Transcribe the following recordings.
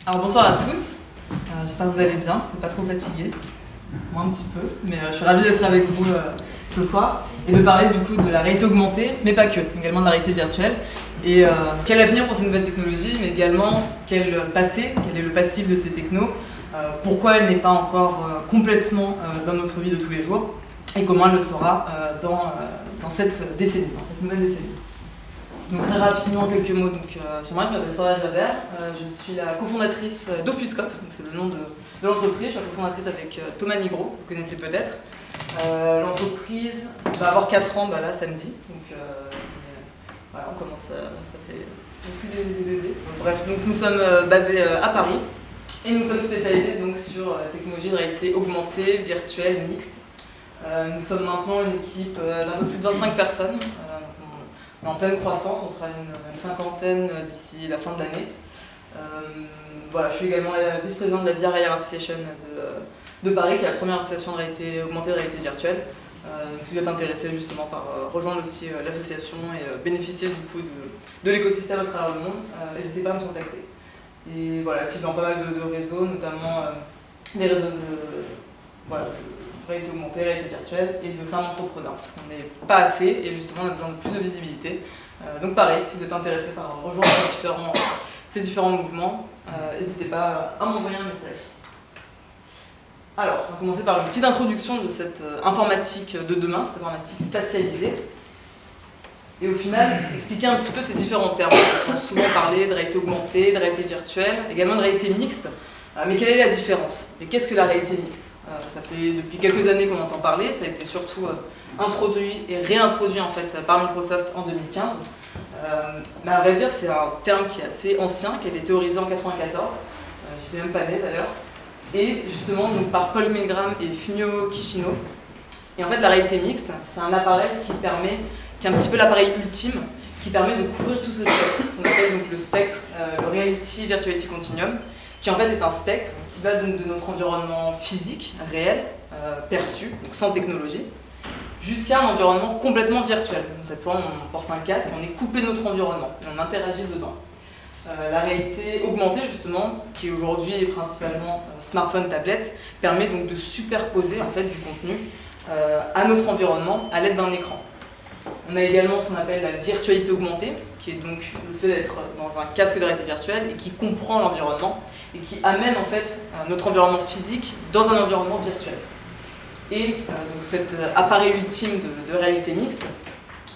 Alors bonsoir à tous, j'espère que vous allez bien, vous n'êtes pas trop fatigués, moi un petit peu, mais je suis ravie d'être avec vous ce soir et de parler du coup de la réalité augmentée, mais pas que, également de la réalité virtuelle et quel avenir pour ces nouvelles technologies, mais également quel passé, quel est le passif de ces technos, pourquoi elle n'est pas encore complètement dans notre vie de tous les jours et comment elle le sera dans cette décennie, dans cette nouvelle décennie. Donc très rapidement, quelques mots sur moi. Je m'appelle Soraya Javert, je suis la cofondatrice d'Opuscope, c'est le nom de l'entreprise. Je suis la cofondatrice avec Thomas Nigro, que vous connaissez peut-être. L'entreprise va avoir 4 ans là, samedi, donc voilà, on commence, ça fait plus des bébés. Bref, donc nous sommes basés à Paris et nous sommes spécialisés donc, sur la technologie de réalité augmentée, virtuelle, mixte. Nous sommes maintenant une équipe d'un peu plus de 25 personnes. On est en pleine croissance, on sera une cinquantaine d'ici la fin de l'année. Voilà, je suis également la vice-présidente de la VR Air Association de Paris, qui est la première association de réalité augmentée de réalité virtuelle. Donc, si vous êtes intéressé justement par rejoindre aussi l'association et bénéficier du coup de l'écosystème à travers le monde, n'hésitez pas à me contacter. Et voilà, active dans pas mal de réseaux, notamment des réseaux de réalité augmentée, réalité virtuelle et de femmes entrepreneurs, parce qu'on n'est pas assez et justement on a besoin de plus de visibilité. Donc pareil, si vous êtes intéressé par rejoindre ces différents mouvements, n'hésitez pas à m'envoyer un message. Alors, on va commencer par une petite introduction de cette informatique de demain, cette informatique spatialisée. Et au final, expliquer un petit peu ces différents termes. On a souvent parlé de réalité augmentée, de réalité virtuelle, également de réalité mixte. Mais quelle est la différence? Et qu'est-ce que la réalité mixte? Ça fait depuis quelques années qu'on entend parler, ça a été surtout introduit et réintroduit en fait par Microsoft en 2015. Mais à vrai dire, c'est un terme qui est assez ancien, qui a été théorisé en 1994. J'étais même pas née d'ailleurs. Et justement donc, par Paul Milgram et Fumio Kishino. Et en fait, la réalité mixte, c'est un appareil qui est un petit peu l'appareil ultime, qui permet de couvrir tout ce spectre, qu'on appelle donc le spectre, le Reality Virtuality Continuum, qui en fait est un spectre qui va donc de notre environnement physique, réel, perçu, donc sans technologie, jusqu'à un environnement complètement virtuel. Donc cette fois, on porte un casque, on est coupé de notre environnement et on interagit dedans. La réalité augmentée, justement, qui aujourd'hui est principalement smartphone, tablette, permet donc de superposer en fait, du contenu à notre environnement à l'aide d'un écran. On a également ce qu'on appelle la virtualité augmentée, qui est donc le fait d'être dans un casque de réalité virtuelle et qui comprend l'environnement et qui amène en fait notre environnement physique dans un environnement virtuel. Et donc cet appareil ultime de réalité mixte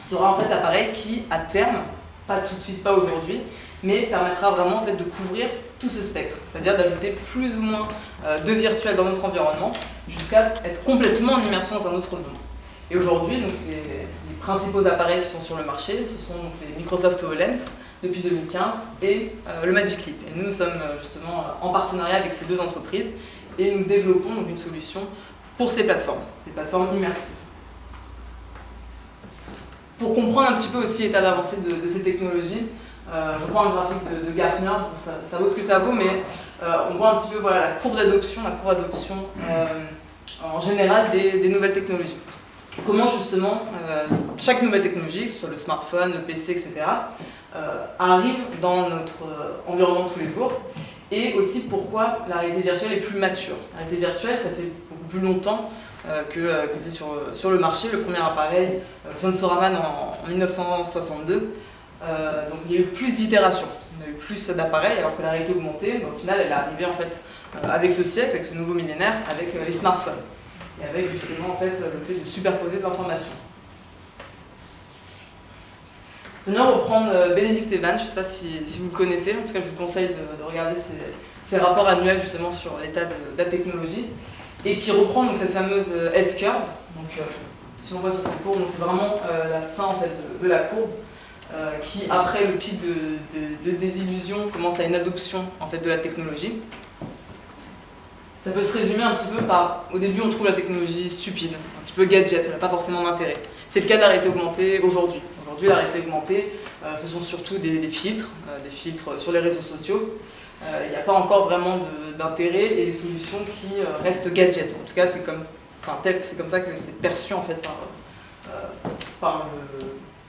sera en fait l'appareil qui, à terme, pas tout de suite, pas aujourd'hui, mais permettra vraiment en fait, de couvrir tout ce spectre, c'est-à-dire d'ajouter plus ou moins de virtuel dans notre environnement jusqu'à être complètement en immersion dans un autre monde. Et aujourd'hui, donc, les principaux appareils qui sont sur le marché, ce sont donc les Microsoft HoloLens depuis 2015 et le Magic Leap. Et nous sommes justement en partenariat avec ces deux entreprises et nous développons donc, une solution pour ces plateformes immersives. Pour comprendre un petit peu aussi l'état d'avancée de ces technologies, je prends un graphique de Gartner, ça vaut ce que ça vaut, mais on voit un petit peu voilà, la courbe d'adoption en général des nouvelles technologies. Comment justement chaque nouvelle technologie, que ce soit le smartphone, le PC, etc., arrive dans notre environnement de tous les jours, et aussi pourquoi la réalité virtuelle est plus mature. La réalité virtuelle, ça fait beaucoup plus longtemps que c'est sur le marché. Le premier appareil, Sensoraman en 1962, donc il y a eu plus d'itérations, on a eu plus d'appareils, alors que la réalité augmentée, au final, elle est arrivée en fait, avec ce siècle, avec ce nouveau millénaire, avec les smartphones. Et avec justement en fait, le fait de superposer de l'information. Je viens reprendre Benedict Evans, je ne sais pas si vous le connaissez, en tout cas je vous conseille de regarder ses rapports annuels justement sur l'état de la technologie, et qui reprend donc, cette fameuse S-curve. Donc, si on voit sur cette courbe, c'est vraiment la fin en fait, de la courbe, qui après le pic de désillusion commence à une adoption en fait, de la technologie. Ça peut se résumer un petit peu par, au début on trouve la technologie stupide, un petit peu gadget, elle n'a pas forcément d'intérêt. C'est le cas de la réalité augmentée aujourd'hui. Aujourd'hui la réalité augmentée, ce sont surtout des filtres sur les réseaux sociaux. Il n'y a pas encore vraiment d'intérêt et des solutions qui restent gadgets. En tout cas c'est comme ça que c'est perçu en fait par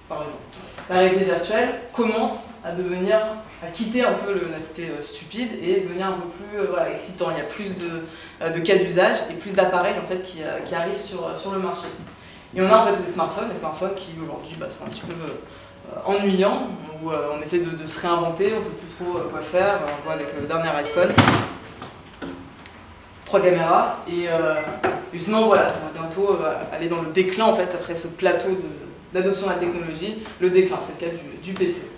les gens. la réalité virtuelle commence à quitter un peu l'aspect stupide et devenir un peu plus voilà, excitant. Il y a plus de cas d'usage et plus d'appareils en fait, qui arrivent sur le marché. Et on a en fait des smartphones qui aujourd'hui sont un petit peu ennuyants, où on essaie de se réinventer, on ne sait plus trop quoi faire. On voit avec le dernier iPhone, 3 caméras, et justement voilà, on va bientôt aller dans le déclin en fait, après ce plateau d'adoption de la technologie, le déclin, c'est le cas du PC.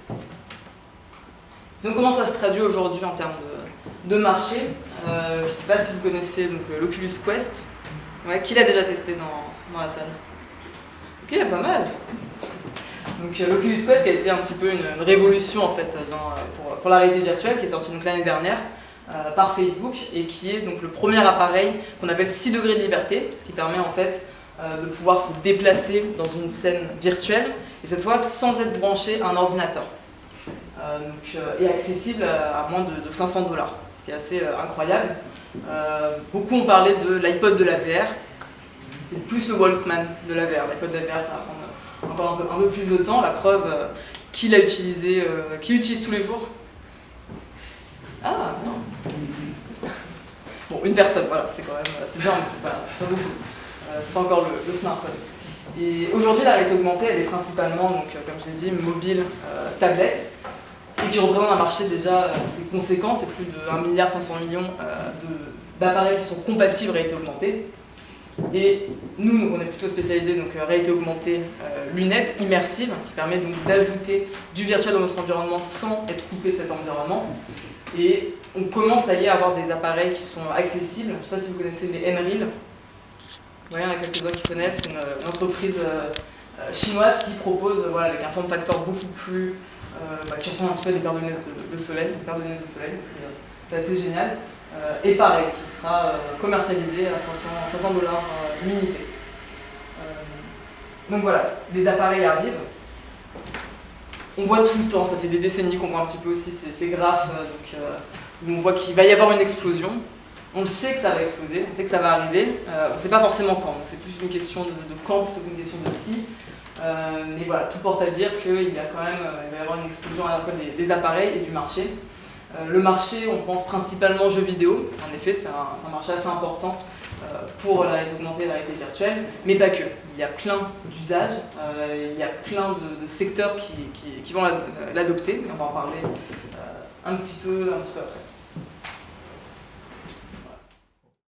Donc comment ça se traduit aujourd'hui en termes de marché? Je ne sais pas si vous connaissez l'Oculus Quest. Ouais, qui l'a déjà testé dans la salle? Ok, il y a pas mal. Donc l'Oculus Quest qui a été un petit peu une révolution en fait, pour la réalité virtuelle, qui est sortie l'année dernière par Facebook et qui est donc le premier appareil qu'on appelle 6 degrés de liberté, ce qui permet en fait de pouvoir se déplacer dans une scène virtuelle et cette fois sans être branché à un ordinateur. Et accessible à moins de 500 $, ce qui est assez incroyable. Beaucoup ont parlé de l'iPod de la VR, c'est plus le Walkman de la VR. L'iPod de la VR, ça va prendre encore un peu plus de temps. La preuve, qui l'a utilisé, qui l'utilise tous les jours? Ah non. Bon, une personne, voilà, c'est quand même, c'est bien, mais c'est pas beaucoup. C'est pas encore le smartphone. Et aujourd'hui, la réalité augmentée, elle est principalement, donc, comme je l'ai dit, mobile, tablette, et qui représente un marché déjà assez conséquent, c'est plus de 1,5 milliard d'appareils qui sont compatibles réalité augmentée. Et nous, donc, on est plutôt spécialisé donc réalité augmentée, lunettes immersives, qui permet donc d'ajouter du virtuel dans notre environnement sans être coupé de cet environnement. Et on commence à y avoir des appareils qui sont accessibles. Je ne sais pas si vous connaissez les Nreal. Il y en a quelques-uns qui connaissent, une entreprise chinoise qui propose voilà, avec un form factor beaucoup plus qui ressemble un petit peu à des paires de lunettes de soleil, c'est assez génial. Et pareil, qui sera commercialisé à 500 $ l'unité. Donc voilà, les appareils arrivent. On voit tout le temps, ça fait des décennies qu'on voit un petit peu aussi ces graphes où on voit qu'il va y avoir une explosion. On sait que ça va exploser, on sait que ça va arriver, on ne sait pas forcément quand, donc c'est plus une question de quand plutôt qu'une question de si. Mais voilà, tout porte à dire qu'il il va y avoir une explosion à la fois des appareils et du marché. Le marché, on pense principalement jeux vidéo. En effet, c'est un marché assez important pour la réalité augmentée et la réalité virtuelle, mais pas que. Il y a plein d'usages, il y a plein de secteurs qui vont l'adopter, on va en parler un petit peu après.